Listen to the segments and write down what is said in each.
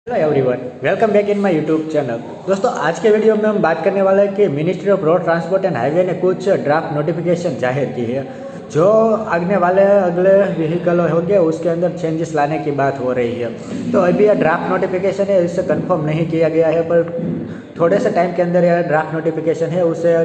Hello everyone, welcome back in my YouTube channel. दोस्तों, आज के वीडियो में हम बात करने वाले हैं कि ministry of road transport and highway ने कुछ ड्राफ्ट नोटिफिकेशन जाहिर की है। जो आगने वाले अगले व्हीकल होंगे उसके अंदर चेंजेस लाने की बात हो रही है। तो अभी यह ड्राफ्ट नोटिफिकेशन है, इससे कंफर्म नहीं किया गया है, पर थोड़े से टाइम के अंदर यह ड्राफ्ट नोटिफिकेशन है उसे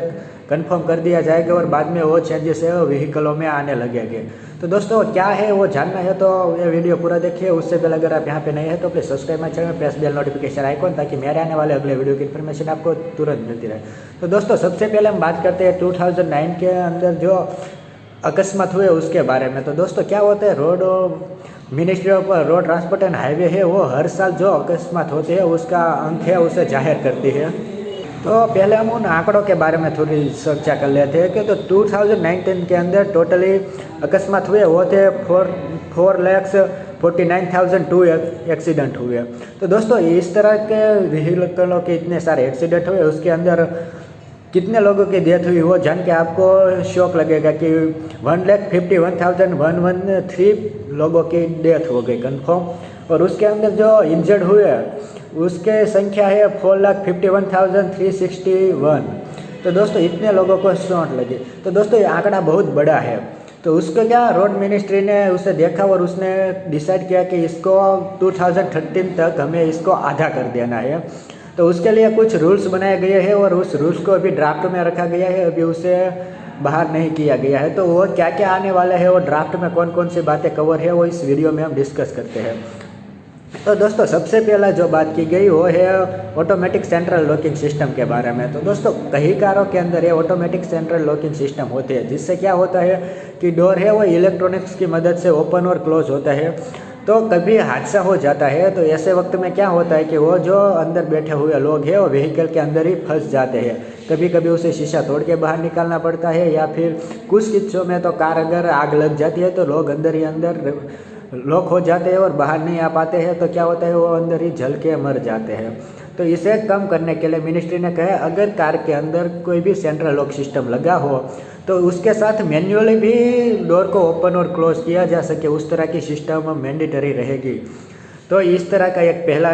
कंफर्म कर दिया जाएगा और बाद में वो चेंजेस है वो व्हीकलों में आने लगेंगे। तो दोस्तों, क्या है वो जानना है तो ये वीडियो पूरा देखिए। उससे पहले अगर आप यहाँ पे नए हैं तो please subscribe my channel, press bell notification icon, ताकि मेरे आने वाले अगले वीडियो की इन्फॉर्मेशन आपको तुरंत मिलती रहे। तो दोस्तों, सबसे पहले हम बात करते हैं 2009 के अंदर जो अकस्मात हुए उसके बारे में। तो दोस्तों, क्या होता है, ministry of road transport and highway है वो हर साल जो अकस्मात होते हैं उसका अंक है उसे जाहिर करती है। तो पहले हम उन आंकड़ों के बारे में थोड़ी चर्चा कर लेते हैं कि तो 2019 के अंदर टोटली अकस्मात हुए वो थे 4,49,002 एक्सीडेंट हुए। तो दोस्तों, इस तरह के व्हीकलों के इतने सारे एक्सीडेंट हुए, उसके अंदर कितने लोगों की डेथ हुई वो जान के आपको शौक लगेगा कि 1,51,113 लोगों की डेथ हो गई कन्फर्म। और उसके अंदर जो इंजर्ड हुए उसके संख्या है 4,51,361। तो दोस्तों, इतने लोगों को चोट लगी। तो दोस्तों, ये आंकड़ा बहुत बड़ा है। तो उसको क्या रोड मिनिस्ट्री ने उसे देखा और उसने डिसाइड किया कि इसको 2013 तक हमें इसको आधा कर देना है। तो उसके लिए कुछ रूल्स बनाए गए हैं और उस रूल्स को अभी ड्राफ्ट में रखा गया है, अभी उसे बाहर नहीं किया गया है। तो वो क्या क्या आने वाला है, वो ड्राफ्ट में कौन कौन सी बातें कवर है, वो इस वीडियो में हम डिस्कस करते हैं। तो दोस्तों, सबसे पहला जो बात की गई वो है ऑटोमेटिक सेंट्रल लॉकिंग सिस्टम के बारे में। तो दोस्तों, कई कारों के अंदर ये ऑटोमेटिक सेंट्रल लॉकिंग सिस्टम होते हैं, जिससे क्या होता है कि डोर है वो इलेक्ट्रॉनिक्स की मदद से ओपन और क्लोज होता है। तो कभी हादसा हो जाता है तो ऐसे वक्त में क्या होता है कि वो जो अंदर बैठे हुए लोग हैं वो व्हीकल के अंदर ही फंस जाते हैं। कभी कभी उसे शीशा तोड़ के बाहर निकालना पड़ता है, या फिर कुछ किस्सों में तो कार अगर आग लग जाती है तो लोग अंदर ही अंदर लॉक हो जाते हैं और बाहर नहीं आ पाते हैं। तो क्या होता है, वो अंदर ही जल के मर जाते हैं। तो इसे कम करने के लिए मिनिस्ट्री ने कहा अगर कार के अंदर कोई भी सेंट्रल लॉक सिस्टम लगा हो तो उसके साथ मैन्युअली भी डोर को ओपन और क्लोज किया जा सके, उस तरह की सिस्टम मैंडेटरी रहेगी। तो इस तरह का एक पहला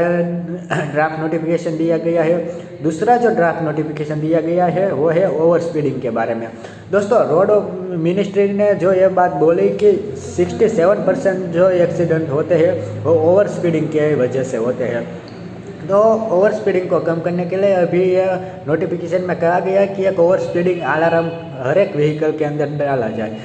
ड्राफ्ट नोटिफिकेशन दिया गया है। दूसरा जो ड्राफ्ट नोटिफिकेशन दिया गया है वो है ओवर स्पीडिंग के बारे में। दोस्तों, रोड मिनिस्ट्री ने जो ये बात बोली कि 67% जो एक्सीडेंट होते हैं वो ओवर स्पीडिंग के वजह से होते हैं। तो ओवर स्पीडिंग को कम करने के लिए अभी यह नोटिफिकेशन में कहा गया कि एक ओवर स्पीडिंग अलार्म हर एक व्हीकल के अंदर डाला जाए।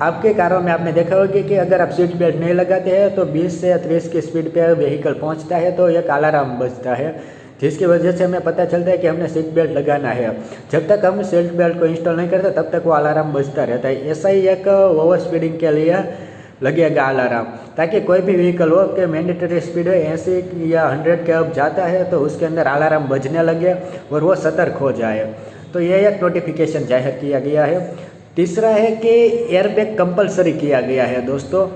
आपके कारों में आपने देखा होगा कि अगर आप सीट बेल्ट नहीं लगाते हैं तो 20 से 30 की स्पीड पे व्हीकल पहुंचता है तो एक अलार्म बजता है, जिसकी वजह से हमें पता चलता है कि हमने सीट बेल्ट लगाना है। जब तक हम सीट बेल्ट को इंस्टॉल नहीं करते तब तक वो अलार्म बजता रहता है। ऐसा ही एक ओवर स्पीडिंग के लिए लगेगा अलार्म, ताकि कोई भी व्हीकल हो कि मैंडेटरी स्पीड है 80 या 100 के अब जाता है तो उसके अंदर अलार्म बजने लगे और वो सतर्क हो जाए। तो ये एक नोटिफिकेशन जाहिर किया गया है। तीसरा है कि एयरबैग कंपलसरी किया गया है दोस्तों।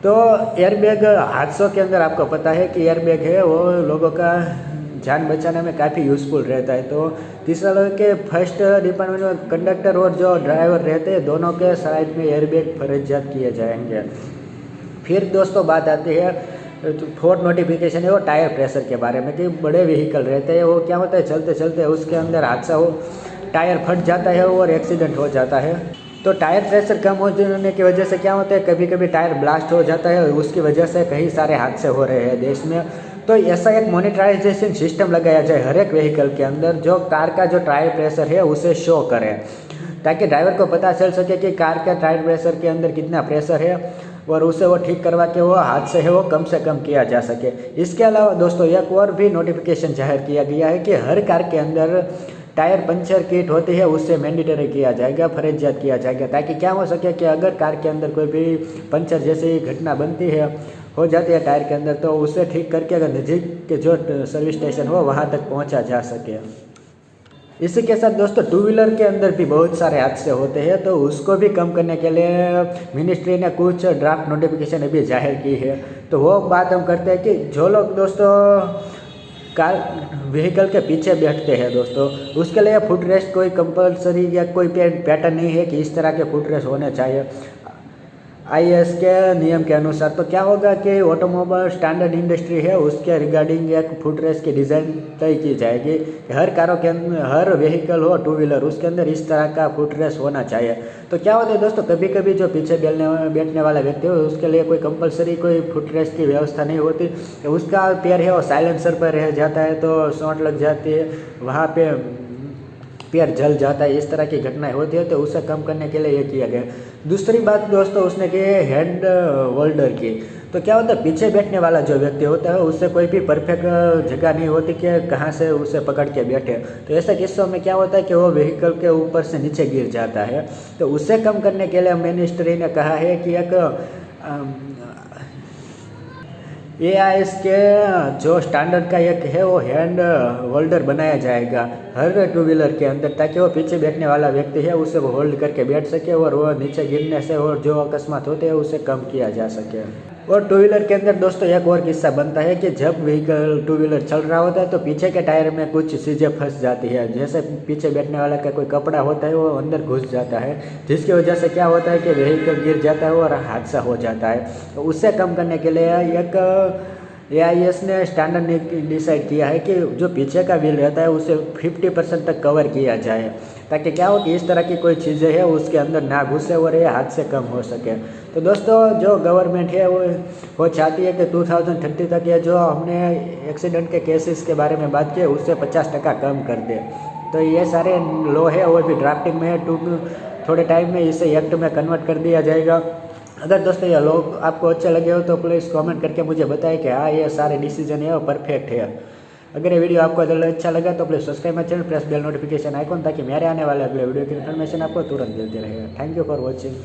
तो एयरबैग हादसों के अंदर आपको पता है कि एयरबैग है वो लोगों का जान बचाने में काफ़ी यूज़फुल रहता है। तो तीसरा लोग के फर्स्ट डिपार्टमेंट में कंडक्टर और जो ड्राइवर रहते हैं दोनों के साइड में एयरबैग फर्जियात किए जाएंगे। फिर दोस्तों, बात आती है फोर्थ नोटिफिकेशन है वो टायर प्रेशर के बारे में कि बड़े व्हीकल रहते हैं वो क्या होता है, चलते चलते उसके अंदर हादसा हो, टायर फट जाता है और एक्सीडेंट हो जाता है। तो टायर प्रेशर कम होने की वजह से क्या होता है, कभी कभी टायर ब्लास्ट हो जाता है और उसकी वजह से कई सारे हादसे हो रहे हैं देश में। तो ऐसा एक मॉनिटराइजेशन सिस्टम लगाया जाए हर एक व्हीकल के अंदर जो कार का जो टायर प्रेशर है उसे शो करे, ताकि ड्राइवर को पता चल सके कि कार का टायर प्रेशर के अंदर कितना प्रेशर है और उसे वो ठीक करवा के वो हादसे है वो कम से कम किया जा सके। इसके अलावा दोस्तों, एक और भी नोटिफिकेशन जाहिर किया गया है कि हर कार के अंदर टायर पंचर किट होती है उससे मैंडेटरी किया जाएगा, फर्जियात किया जाएगा, ताकि क्या हो सके कि अगर कार के अंदर कोई भी पंचर जैसी घटना बनती है हो जाती है टायर के अंदर तो उसे ठीक करके अगर नज़दीक के जो सर्विस स्टेशन हो वहाँ तक पहुँचा जा सके। इसी के साथ दोस्तों, टू व्हीलर के अंदर भी बहुत सारे हादसे होते हैं, तो उसको भी कम करने के लिए मिनिस्ट्री ने कुछ ड्राफ्ट नोटिफिकेशन अभी जाहिर की है। तो वो बात हम करते हैं कि जो लोग दोस्तों कार व्हीकल के पीछे बैठते हैं दोस्तों, उसके लिए फुट रेस्ट कोई कंपलसरी या कोई पैटर्न नहीं है कि इस तरह के फुट रेस्ट होने चाहिए। आईएएस के नियम के अनुसार। तो क्या होगा कि ऑटोमोबाइल स्टैंडर्ड इंडस्ट्री है उसके रिगार्डिंग एक फुट रेस की डिज़ाइन तय की जाएगी कि हर कारों के अंदर, हर व्हीकल हो टू व्हीलर, उसके अंदर इस तरह का फुट रेस होना चाहिए। तो क्या होता है दोस्तों, कभी कभी जो पीछे बैठने वाला व्यक्ति हो उसके लिए कोई कंपलसरी कोई फुट रेस की व्यवस्था नहीं होती, तो उसका पैर है वो साइलेंसर पर रह जाता है तो चोट लग जाती है, वहाँ पे पैर जल जाता है, इस तरह की घटनाएं होती है। तो उसे कम करने के लिए ये किया गया। दूसरी बात दोस्तों उसने की है हैंड होल्डर की। तो क्या होता है, पीछे बैठने वाला जो व्यक्ति होता है उससे कोई भी परफेक्ट जगह नहीं होती कि कहाँ से उसे पकड़ के बैठे। तो ऐसे किस्सों में क्या होता है कि वो व्हीकल के ऊपर से नीचे गिर जाता है। तो उसे कम करने के लिए मिनिस्ट्री ने कहा है कि एक एआईएस के जो स्टैंडर्ड का एक है वो हैंड होल्डर बनाया जाएगा हर टू व्हीलर के अंदर, ताकि वो पीछे बैठने वाला व्यक्ति है उसे वो होल्ड करके बैठ सके और वो नीचे गिरने से और जो अकस्मात होते हैं उसे कम किया जा सके। और टू व्हीलर के अंदर दोस्तों एक और किस्सा बनता है कि जब व्हीकल टू व्हीलर चल रहा होता है तो पीछे के टायर में कुछ चीज़ें फंस जाती है, जैसे पीछे बैठने वाला का कोई कपड़ा होता है वो अंदर घुस जाता है, जिसकी वजह से क्या होता है कि व्हीकल गिर जाता है और हादसा हो जाता है। तो उससे कम करने के लिए एक एआईएस ने स्टैंडर्ड डिसाइड किया है कि जो पीछे का व्हील रहता है उसे 50% तक कवर किया जाए, ताकि क्या हो कि इस तरह की कोई चीज़ें है उसके अंदर ना घुसे और ये हादसे कम हो सके। तो दोस्तों जो गवर्नमेंट है वो चाहती है कि 2030 तक ये जो हमने एक्सीडेंट के केसेस के बारे में बात की उससे 50% कम कर दे। तो ये सारे लॉ है वो भी ड्राफ्टिंग में है, थोड़े टाइम में इसे एक्ट में कन्वर्ट कर दिया जाएगा। अगर दोस्तों ये लोग आपको अच्छे लगे हो तो प्लीज़ कमेंट करके मुझे बताएं कि हाँ ये सारे डिसीजन है वो परफेक्ट है। अगर ये वीडियो आपको अच्छा लगा तो please subscribe my channel, press bell notification icon, ताकि मेरे आने वाले अगले वीडियो की इन्फॉर्मेशन आपको तुरंत मिलती रहेगा। Thank you for watching.